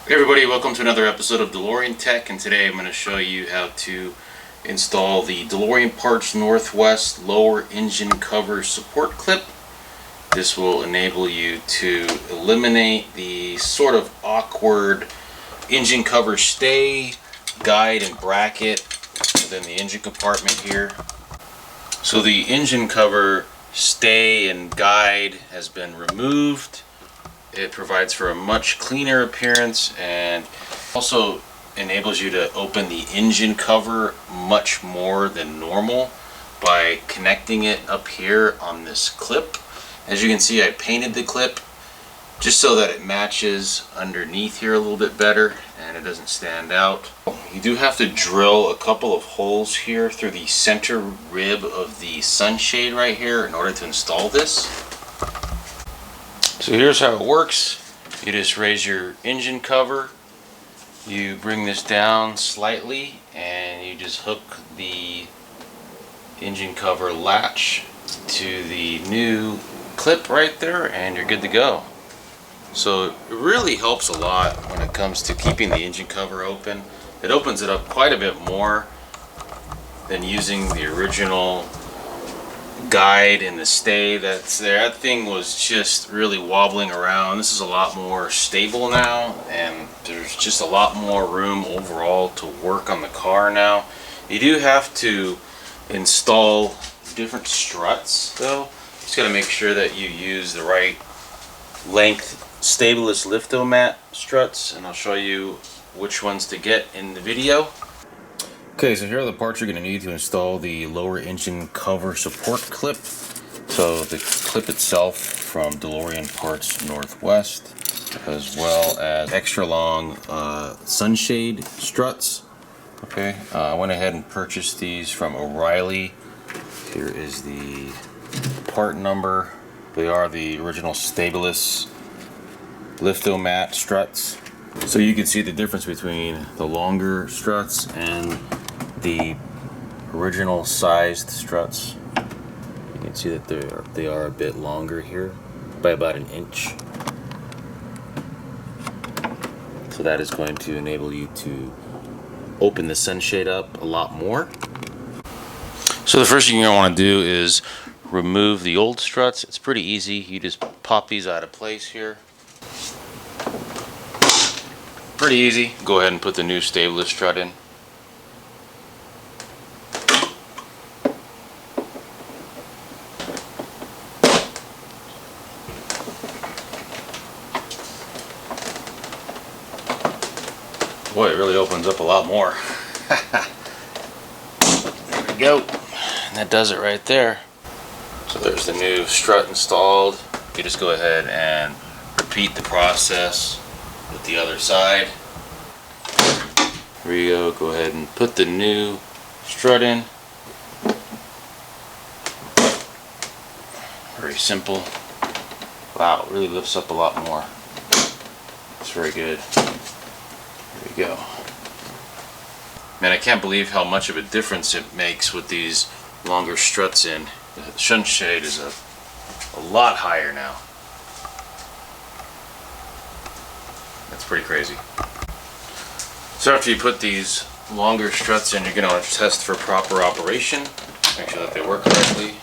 Hey everybody, welcome to another episode of DeLoreanTECH, and today I'm going to show you how to install the DeLorean Parts Northwest lower engine cover support clip. This will enable you to eliminate the sort of awkward engine cover stay, guide, and bracket within the engine compartment here. So the engine cover stay and guide has been removed. It provides for a much cleaner appearance and also enables you to open the engine cover much more than normal by connecting it up here on this clip. As you can see, I painted the clip just so that it matches underneath here a little bit better and it doesn't stand out. You do have to drill a couple of holes here through the center rib of the sunshade right here in order to install this. So here's how it works. You just raise your engine cover, you bring this down slightly, and you just hook the engine cover latch to the new clip right there, and you're good to go. So it really helps a lot when it comes to keeping the engine cover open. It opens it up quite a bit more than using the original guide and the stay that's there. That thing was just really wobbling around. This is a lot more stable now, and there's just a lot more room overall to work on the car now. You do have to install different struts though. Just got to make sure that you use the right length stableless liftomat struts, and I'll show you which ones to get in the video. Okay, so here are the parts you're going to need to install the lower engine cover support clip. So the clip itself from DeLorean Parts Northwest, as well as extra long sunshade struts. Okay, I went ahead and purchased these from O'Reilly. Here is the part number. They are the original stableless liftomat struts. So you can see the difference between the longer struts and the original sized struts. You can see that they are a bit longer here by about an inch. So that is going to enable you to open the sunshade up a lot more. So the first thing you're going to want to do is remove the old struts. It's pretty easy. You just pop these out of place here. Pretty easy. Go ahead and put the new stableless strut in. Boy, it really opens up a lot more. There we go. And that does it right there. So there's the new strut installed. You just go ahead and repeat the process with the other side. Here you go. Go ahead and put the new strut in. Very simple. Wow, it really lifts up a lot more. It's very good. There you go. Man, I can't believe how much of a difference it makes with these longer struts in. The sunshade is a lot higher now. That's pretty crazy. So after you put these longer struts in, you're going to test for proper operation. Make sure that they work correctly.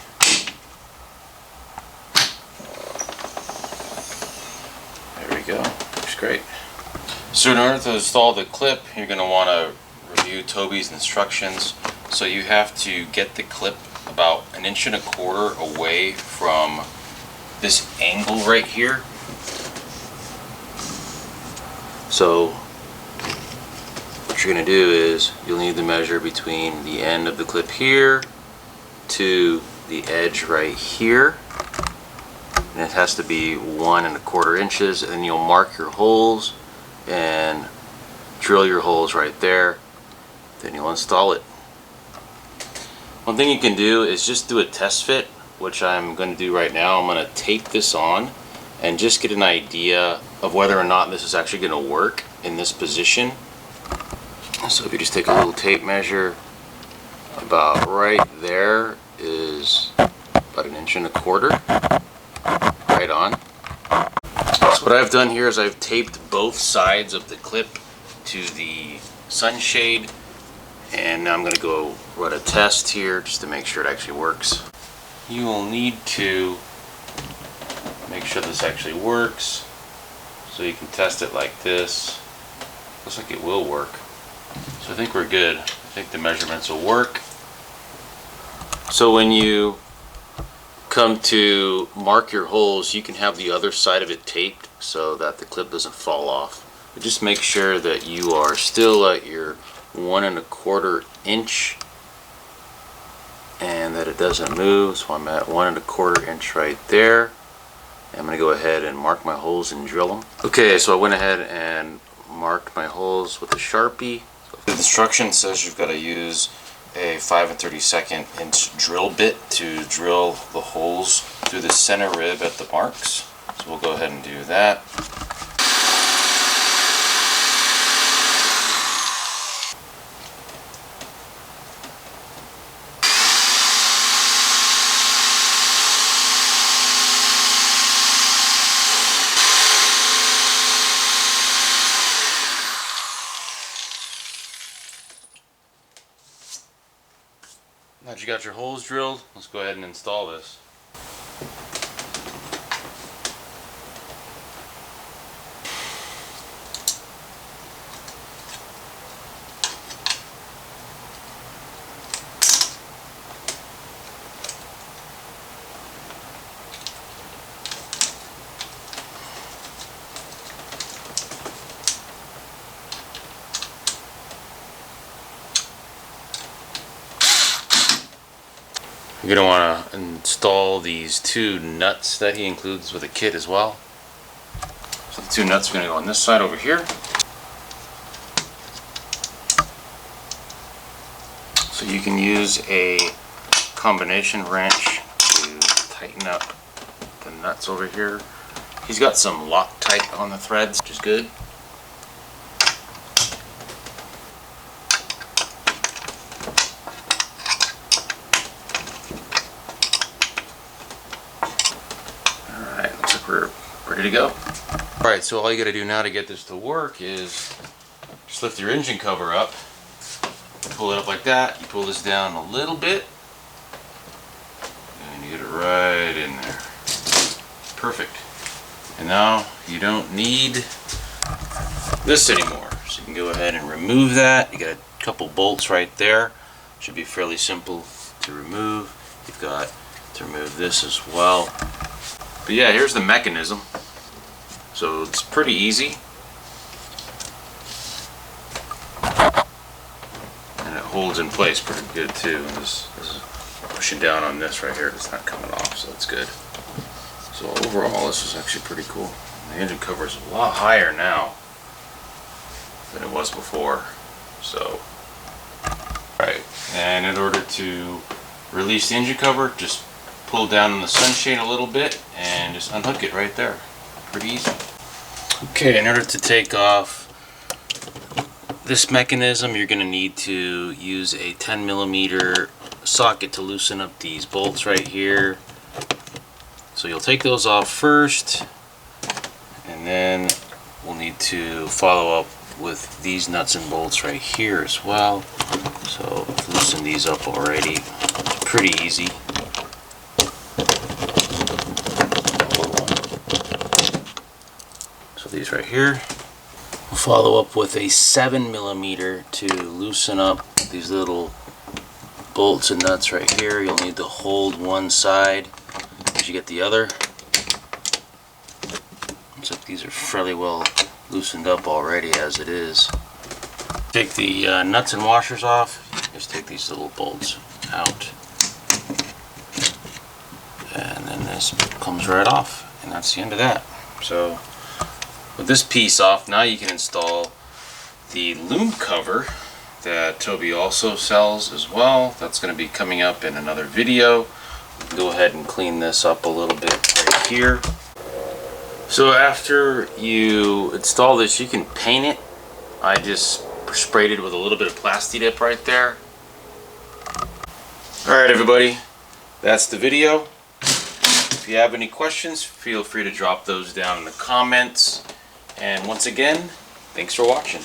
There we go. Looks great. So in order to install the clip, you're going to want to review Toby's instructions. So you have to get the clip about 1.25 inches away from this angle right here. So what you're going to do is you'll need to measure between the end of the clip here to the edge right here. And it has to be 1.25 inches, and then you'll mark your holes and drill your holes right there. Then you'll install it. One thing you can do is just do a test fit, which I'm going to do right now. I'm going to tape this on and just get an idea of whether or not this is actually going to work in this position. So if you just take a little tape measure, about right there is about 1.25 inches, right on. So what I've done here is I've taped both sides of the clip to the sunshade, and now I'm going to go run a test here just to make sure it actually works. You will need to make sure this actually works, so you can test it like this. Looks like it will work. So I think we're good. I think the measurements will work. So when you come to mark your holes, you can have the other side of it taped so that the clip doesn't fall off. But just make sure that you are still at your 1 1/4 inch and that it doesn't move. So I'm at 1 1/4 inch right there. I'm going to go ahead and mark my holes and drill them. Okay, so I went ahead and marked my holes with a Sharpie. The instruction says you've got to use a 5 32 inch drill bit to drill the holes through the center rib at the marks. So we'll go ahead and do that. Now that you got your holes drilled, let's go ahead and install this. You're going to want to install these 2 nuts that he includes with the kit as well. So the 2 nuts are going to go on this side over here. So you can use a combination wrench to tighten up the nuts over here. He's got some Loctite on the threads, which is good. We're ready to go. Alright, so all you gotta do now to get this to work is just lift your engine cover up, pull it up like that, you pull this down a little bit, and you get it right in there. Perfect. And now you don't need this anymore. So you can go ahead and remove that. You got a couple bolts right there. Should be fairly simple to remove. You've got to remove this as well. But yeah, here's the mechanism. So it's pretty easy. And it holds in place pretty good too. And this is pushing down on this right here. It's not coming off, so it's good. So overall, this is actually pretty cool. The engine cover is a lot higher now than it was before. So, right. And in order to release the engine cover, just pull down on the sunshade a little bit and just unhook it right there. Pretty easy. Okay, in order to take off this mechanism, you're going to need to use a 10mm socket to loosen up these bolts right here. So you'll take those off first, and then we'll need to follow up with these nuts and bolts right here as well. So I've loosened these up already. It's pretty easy. These right here. We'll follow up with a 7mm to loosen up these little bolts and nuts right here. You'll need to hold one side as you get the other. Looks like these are fairly well loosened up already as it is. Take the nuts and washers off. Just take these little bolts out. And then this comes right off. And that's the end of that. So with this piece off, now you can install the Loom cover that Toby also sells as well. That's going to be coming up in another video. Go ahead and clean this up a little bit right here. So after you install this, you can paint it. I just sprayed it with a little bit of Plasti Dip right there. Alright everybody, that's the video. If you have any questions, feel free to drop those down in the comments. And once again, thanks for watching.